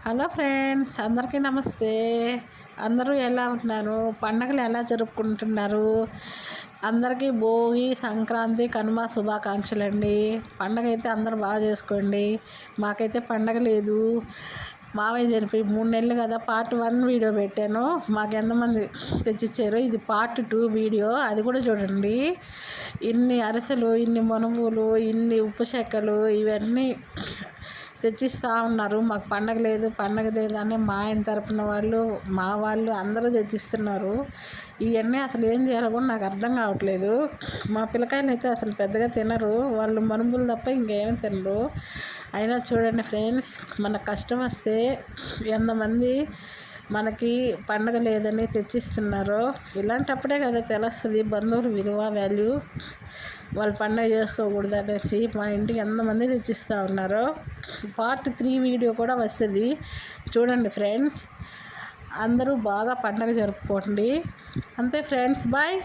Hello friends, అందరికీ నమస్తే. అందరూ ఎలా ఉంటున్నారు? పండగలు ఎలా జరుపుకుంటున్నారు? అందరికీ భోగి, సంక్రాంతి, కనుమ శుభాకాంక్షలు అండి. పండగ అయితే అందరూ బాగా చేసుకోండి. మాకైతే పండగ లేదు. మావయ్య చనిపోయి 3 నెలలు కదా. పార్ట్ 1 వీడియో పెట్టాను. మాకు ఎంతమంది తెచ్చిచ్చారు. ఇది పార్ట్ 2 వీడియో, అది కూడా చూడండి. ఇన్ని అరిసెలు, ఇన్ని మనువులు, ఇన్ని ఉప్పు చెక్కలు ఇవన్నీ తెచ్చిస్తూ ఉన్నారు. మాకు పండగ లేదు అని మా ఆయన తరపున వాళ్ళు, మా వాళ్ళు అందరూ తెచ్చిస్తున్నారు. ఇవన్నీ అసలు ఏం చేయాలో కూడా నాకు అర్థం కావట్లేదు. మా పిల్లకాయలు అయితే అసలు పెద్దగా తినరు. వాళ్ళు మనుబులు తప్ప ఇంకేమీ తినరు. అయినా చూడండి ఫ్రెండ్స్, మన కష్టం వస్తే ఎంతమంది మనకి పండగ లేదని తెచ్చిస్తున్నారు. ఇలాంటప్పుడే కదా తెలుస్తుంది బంధువుల విలువ, వాల్యూ. వాళ్ళు పండగ చేసుకోకూడదు అనేసి మా ఇంటికి ఎంతమంది తెచ్చిస్తూ ఉన్నారో. పార్ట్ 3 వీడియో కూడా వస్తుంది, చూడండి ఫ్రెండ్స్. అందరూ బాగా పండగ జరుపుకోండి. అంతే ఫ్రెండ్స్, బాయ్.